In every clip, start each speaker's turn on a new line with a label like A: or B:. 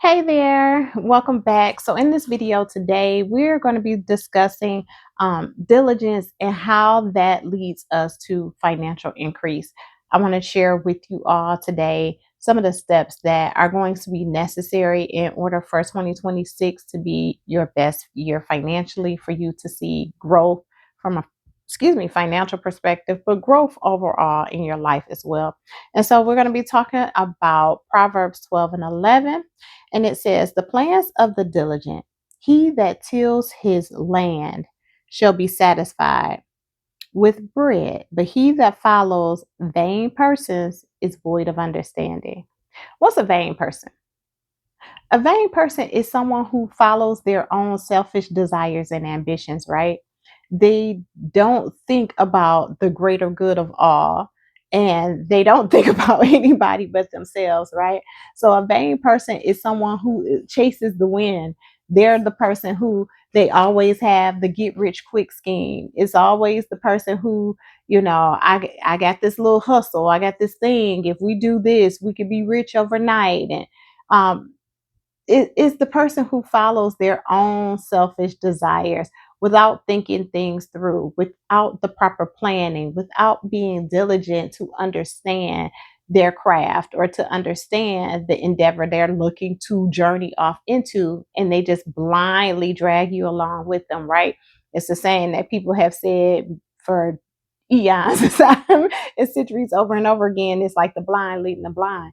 A: Hey there, welcome back. So, in this video today, we're going to be discussing diligence and how that leads us to financial increase. I want to share with you all today some of the steps that are going to be necessary in order for 2026 to be your best year financially, for you to see growth from a financial perspective, but growth overall in your life as well. And so, we're going to be talking about Proverbs 12 and 11, and it says, "The plans of the diligent, he that tills his land, shall be satisfied with bread, but he that follows vain persons is void of understanding." What's a vain person? A vain person is someone who follows their own selfish desires and ambitions, right? They don't think about the greater good of all, and they don't think about anybody but themselves, right? So a vain person is someone who chases the wind. They're the person who they always have the get rich quick scheme. It's always the person who, I got this little hustle, I got this thing. If we do this, we could be rich overnight. And um, it is the person who follows their own selfish desires without thinking things through, without the proper planning, without being diligent to understand their craft or to understand the endeavor they're looking to journey off into, and they just blindly drag you along with them, right? It's the saying that people have said for eons of time and centuries over and over again. It's like the blind leading the blind.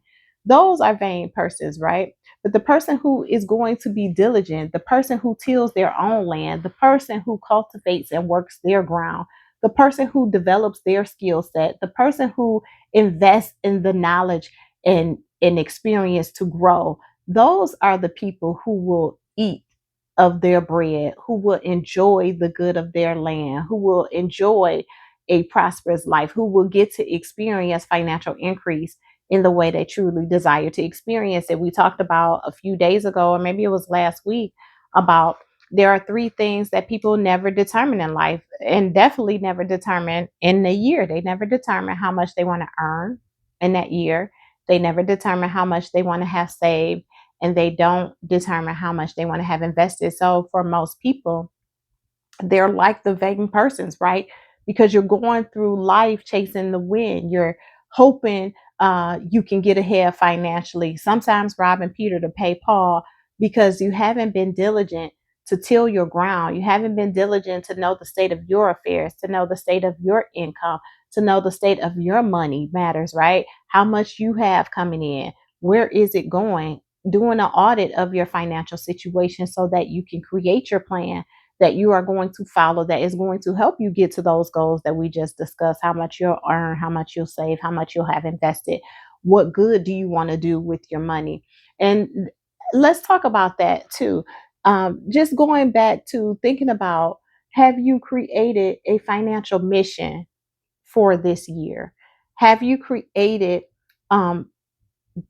A: Those are vain persons, right? But the person who is going to be diligent, the person who tills their own land, the person who cultivates and works their ground, the person who develops their skill set, the person who invests in the knowledge and experience to grow, those are the people who will eat of their bread, who will enjoy the good of their land, who will enjoy a prosperous life, who will get to experience financial increase in the way they truly desire to experience it. We talked about a few days ago, or maybe it was last week, about there are three things that people never determine in life, and definitely never determine in a year. They never determine how much they want to earn in that year. They never determine how much they want to have saved, and they don't determine how much they want to have invested. So for most people, they're like the vain persons, right? Because you're going through life chasing the wind. You're hoping you can get ahead financially. Sometimes robbing Peter to pay Paul, because you haven't been diligent to till your ground. You haven't been diligent to know the state of your affairs, to know the state of your income, to know the state of your money matters, right? How much you have coming in, where is it going? Doing an audit of your financial situation so that you can create your plan that you are going to follow, that is going to help you get to those goals that we just discussed: how much you'll earn, how much you'll save, how much you'll have invested. What good do you want to do with your money? And let's talk about that too. Just going back to thinking about, have you created a financial mission for this year? Have you created um,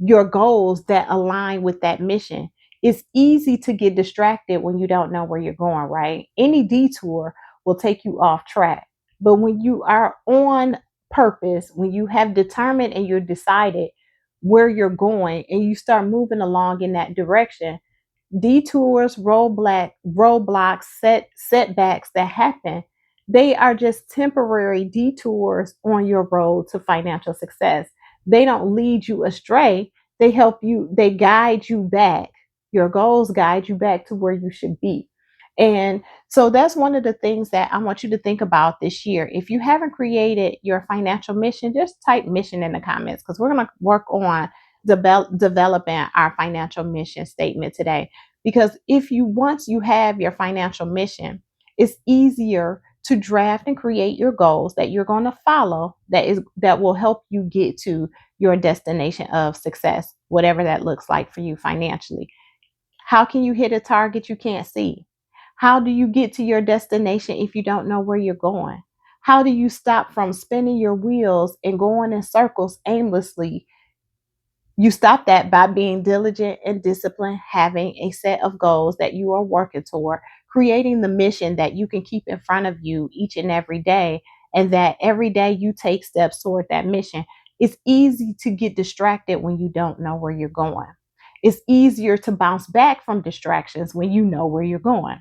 A: your goals that align with that mission? It's easy to get distracted when you don't know where you're going, right? Any detour will take you off track. But when you are on purpose, when you have determined and you're decided where you're going and you start moving along in that direction, detours, roadblocks, setbacks that happen, they are just temporary detours on your road to financial success. They don't lead you astray. They help you, they guide you back. Your goals guide you back to where you should be. And so that's one of the things that I want you to think about this year. If you haven't created your financial mission, just type mission in the comments, because we're going to work on developing our financial mission statement today. Because if you once you have your financial mission, it's easier to draft and create your goals that you're going to follow, that will help you get to your destination of success, whatever that looks like for you financially. How can you hit a target you can't see? How do you get to your destination if you don't know where you're going? How do you stop from spinning your wheels and going in circles aimlessly? You stop that by being diligent and disciplined, having a set of goals that you are working toward, creating the mission that you can keep in front of you each and every day, and that every day you take steps toward that mission. It's easy to get distracted when you don't know where you're going. It's easier to bounce back from distractions when you know where you're going.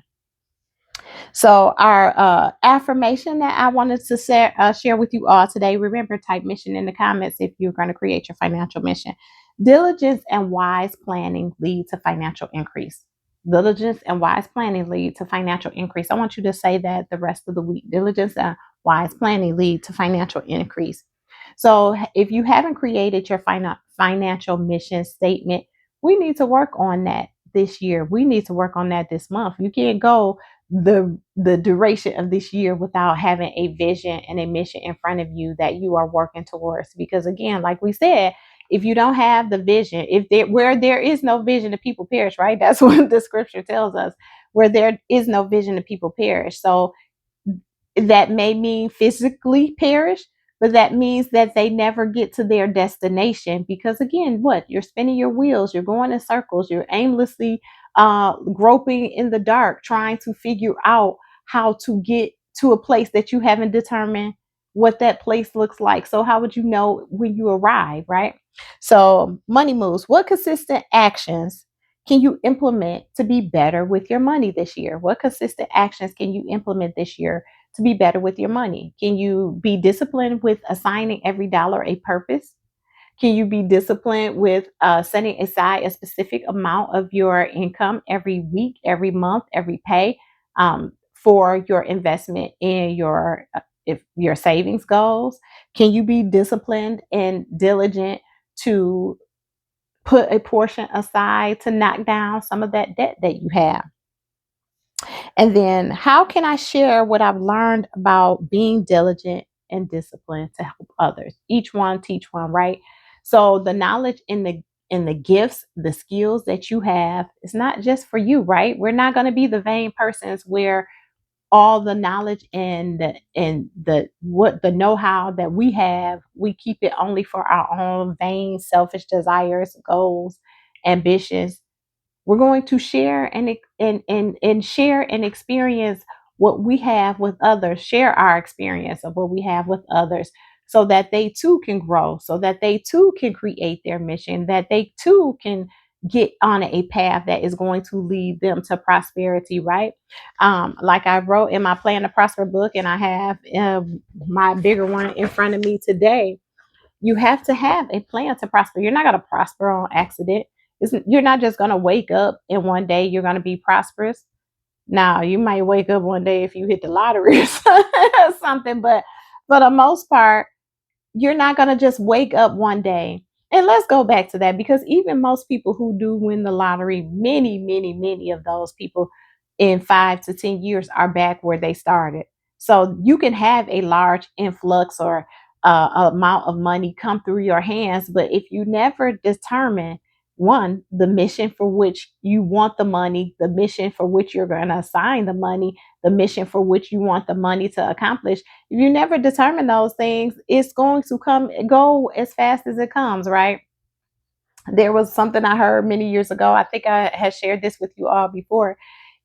A: So, our affirmation that I wanted to share with you all today, remember, type mission in the comments if you're going to create your financial mission. Diligence and wise planning lead to financial increase. Diligence and wise planning lead to financial increase. I want you to say that the rest of the week. Diligence and wise planning lead to financial increase. So, if you haven't created your financial mission statement, we need to work on that this year. We need to work on that this month. You can't go the duration of this year without having a vision and a mission in front of you that you are working towards, because again, like we said, if you don't have the vision, if there where there is no vision, the people perish, right? That's what the scripture tells us. Where there is no vision, the people perish. So that may mean physically perish, but that means that they never get to their destination, because again, what, you're spinning your wheels, you're going in circles, you're aimlessly groping in the dark, trying to figure out how to get to a place that you haven't determined what that place looks like. So how would you know when you arrive, right? So money moves. What consistent actions can you implement to be better with your money this year? What consistent actions can you implement this year to be better with your money? Can you be disciplined with assigning every dollar a purpose? Can you be disciplined with setting aside a specific amount of your income every week, every month, every pay, for your investment in your if your savings goals? Can you be disciplined and diligent to put a portion aside to knock down some of that debt that you have? And then, how can I share what I've learned about being diligent and disciplined to help others? Each one teach one, right? So the knowledge and the gifts, the skills that you have, is not just for you, right? We're not going to be the vain persons where all the knowledge and the what the know-how that we have, we keep it only for our own vain, selfish desires, goals, ambitions. We're going to share and share and experience what we have with others, share our experience of what we have with others, so that they too can grow, so that they too can create their mission, that they too can get on a path that is going to lead them to prosperity, right? Like I wrote in my Plan to Prosper book, and I have my bigger one in front of me today. You have to have a plan to prosper. You're not going to prosper on accident. You're not just going to wake up and one day you're going to be prosperous. Now, you might wake up one day if you hit the lottery or something, but for the most part, you're not going to just wake up one day. And let's go back to that, because even most people who do win the lottery, many of those people in 5 to 10 years are back where they started. So you can have a large influx or amount of money come through your hands, but if you never determine, one, the mission for which you want the money, the mission for which you're going to assign the money, the mission for which you want the money to accomplish, if you never determine those things, it's going to come go as fast as it comes, right? There was something I heard many years ago. I think I had shared this with you all before.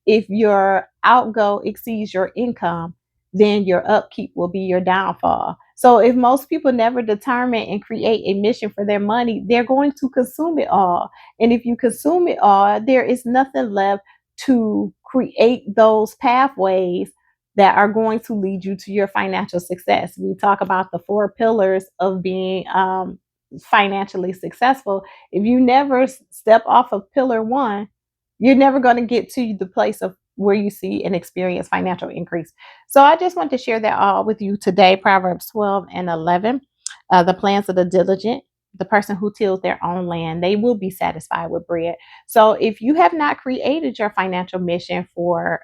A: If your outgo exceeds your income, then your upkeep will be your downfall. So if most people never determine and create a mission for their money, they're going to consume it all. And if you consume it all, there is nothing left to create those pathways that are going to lead you to your financial success. We talk about the 4 pillars of being financially successful. If you never step off of pillar one, you're never going to get to the place of where you see and experience financial increase. So I just want to share that all with you today. Proverbs 12 and 11. The plans of the diligent, the person who tills their own land, they will be satisfied with bread. So if you have not created your financial mission for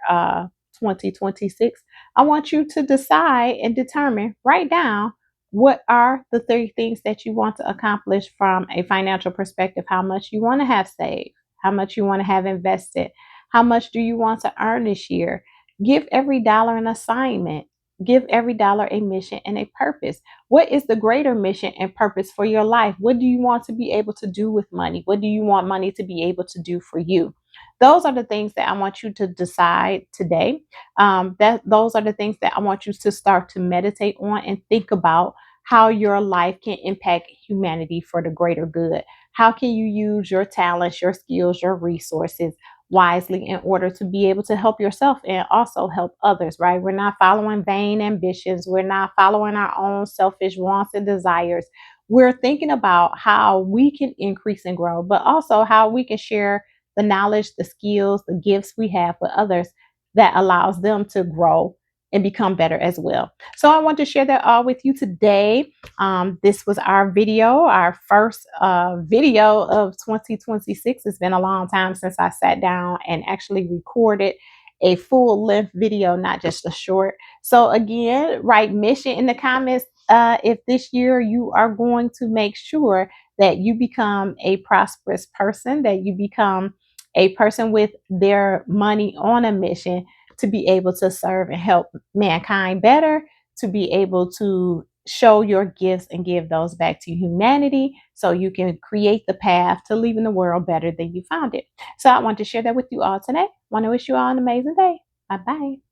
A: 2026, I want you to decide and determine, write down, what are the 30 things that you want to accomplish from a financial perspective. How much you want to have saved, how much you want to have invested, how much do you want to earn this year. Give every dollar an assignment, give every dollar a mission and a purpose. What is the greater mission and purpose for your life? What do you want to be able to do with money? What do you want money to be able to do for you? Those are the things that I want you to decide today. That those are the things that I want you to start to meditate on and think about, how your life can impact humanity for the greater good, How can you use your talents, your skills, your resources wisely in order to be able to help yourself and also help others, right? We're not following vain ambitions. We're not following our own selfish wants and desires. We're thinking about how we can increase and grow, but also how we can share the knowledge, the skills, the gifts we have with others that allows them to grow and become better as well. So I want to share that all with you today. This was our video, our first video of 2026. It's been a long time since I sat down and actually recorded a full length video, not just a short. So again, write mission in the comments if this year you are going to make sure that you become a prosperous person, that you become a person with their money on a mission to be able to serve and help mankind better, to be able to show your gifts and give those back to humanity so you can create the path to leaving the world better than you found it. So I want to share that with you all today. I want to wish you all an amazing day. Bye bye.